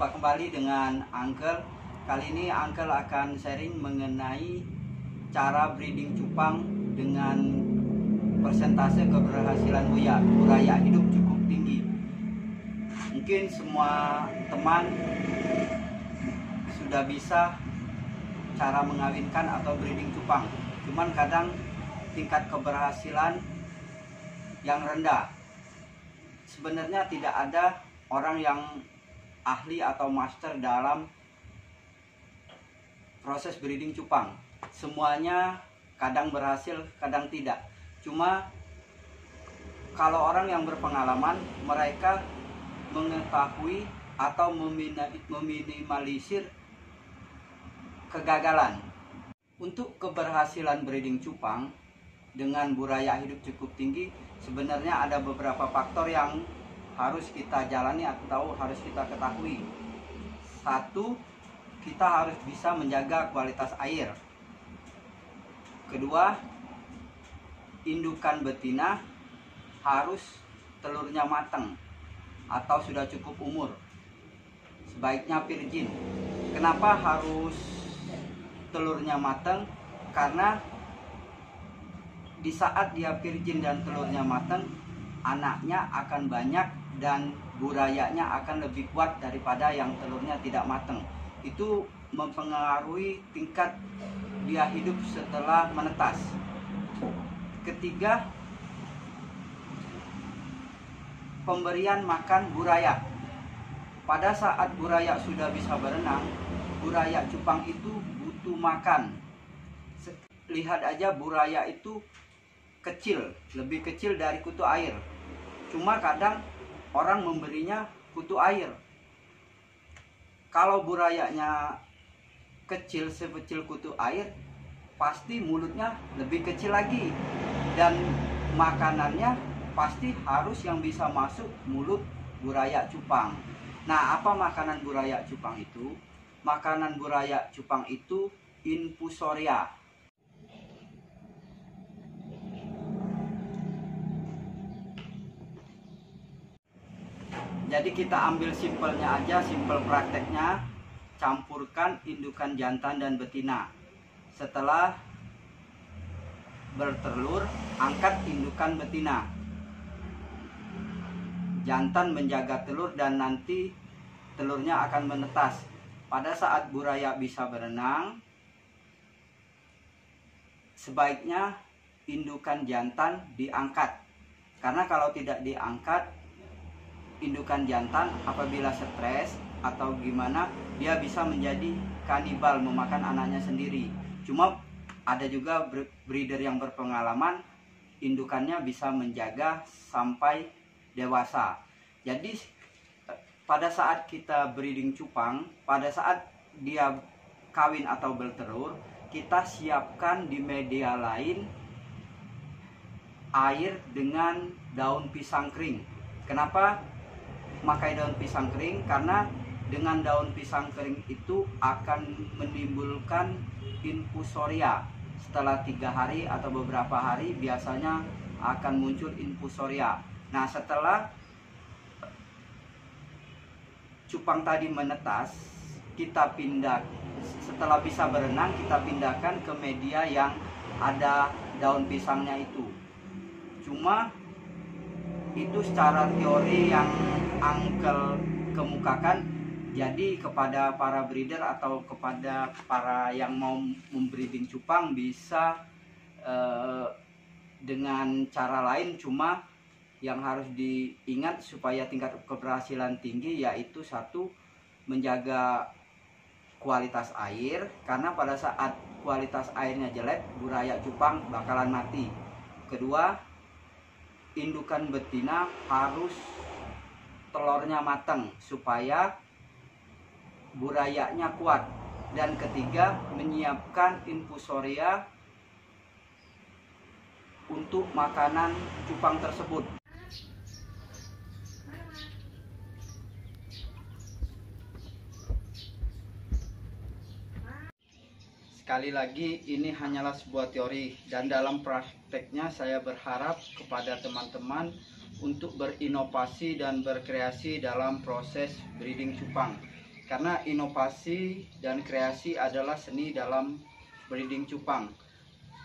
Jumpa kembali dengan Uncle. Kali ini Uncle akan sharing mengenai cara breeding cupang dengan persentase keberhasilan buraya hidup cukup tinggi. Mungkin semua teman sudah bisa cara mengawinkan atau breeding cupang, cuman kadang tingkat keberhasilan yang rendah. Sebenarnya tidak ada orang yang ahli atau master dalam proses breeding cupang. Semuanya kadang berhasil, kadang tidak. Cuma kalau orang yang berpengalaman, mereka mengetahui atau meminimalisir kegagalan. Untuk keberhasilan breeding cupang dengan buraya hidup cukup tinggi, sebenarnya ada beberapa faktor yang harus kita jalani atau harus kita ketahui. Satu, kita harus bisa menjaga kualitas air. Kedua, indukan betina harus telurnya matang atau sudah cukup umur, sebaiknya virgin. Kenapa harus telurnya matang? Karena di saat dia virgin dan telurnya matang, anaknya akan banyak dan burayanya akan lebih kuat daripada yang telurnya tidak matang. Itu mempengaruhi tingkat dia hidup setelah menetas. Ketiga, pemberian makan buraya. Pada saat buraya sudah bisa berenang, buraya cupang itu butuh makan. Lihat aja, buraya itu kecil, lebih kecil dari kutu air. Cuma kadang orang memberinya kutu air. Kalau burayanya kecil sekecil kutu air, pasti mulutnya lebih kecil lagi. Dan makanannya pasti harus yang bisa masuk mulut buraya cupang. Nah, apa makanan buraya cupang itu? Makanan buraya cupang itu infusoria. Jadi kita ambil simpelnya aja, simpel prakteknya, campurkan indukan jantan dan betina. Setelah bertelur, angkat indukan betina. Jantan menjaga telur dan nanti telurnya akan menetas. Pada saat buraya bisa berenang, sebaiknya indukan jantan diangkat. Karena kalau tidak diangkat, indukan jantan apabila stres atau gimana, dia bisa menjadi kanibal, memakan anaknya sendiri. Cuma ada juga breeder yang berpengalaman, indukannya bisa menjaga sampai dewasa. Jadi pada saat kita breeding cupang, pada saat dia kawin atau bertelur, kita siapkan di media lain air dengan daun pisang kering. Kenapa pakai daun pisang kering? Karena dengan daun pisang kering itu akan menimbulkan infusoria. Setelah 3 hari atau beberapa hari biasanya akan muncul infusoria. Nah, setelah cupang tadi menetas, kita pindah, setelah bisa berenang, kita pindahkan ke media yang ada daun pisangnya itu. Cuma itu secara teori yang Uncle kemukakan. Jadi kepada para breeder atau kepada para yang mau membreeding cupang bisa dengan cara lain. Cuma yang harus diingat supaya tingkat keberhasilan tinggi, yaitu satu, menjaga kualitas air. Karena pada saat kualitas airnya jelek, buraya cupang bakalan mati. Kedua, indukan betina harus telurnya matang supaya burayanya kuat. Dan ketiga, menyiapkan infusoria untuk makanan cupang tersebut. Sekali lagi, ini hanyalah sebuah teori, dan dalam prakteknya saya berharap kepada teman-teman untuk berinovasi dan berkreasi dalam proses breeding cupang. Karena inovasi dan kreasi adalah seni dalam breeding cupang.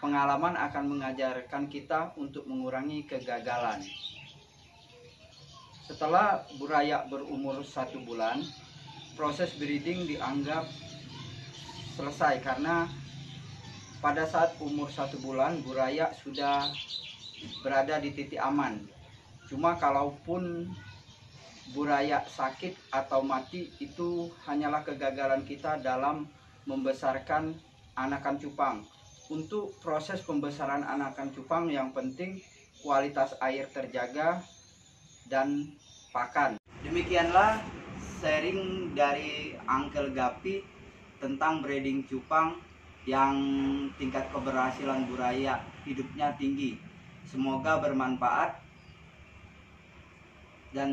Pengalaman akan mengajarkan kita untuk mengurangi kegagalan. Setelah burayak berumur 1 bulan, proses breeding dianggap selesai karena pada saat umur 1 bulan burayak sudah berada di titik aman. Cuma kalaupun burayak sakit atau mati, itu hanyalah kegagalan kita dalam membesarkan anakan cupang. Untuk proses pembesaran anakan cupang yang penting kualitas air terjaga dan pakan. Demikianlah sharing dari Uncle Gapi tentang breeding cupang yang tingkat keberhasilan burayak hidupnya tinggi. Semoga bermanfaat dan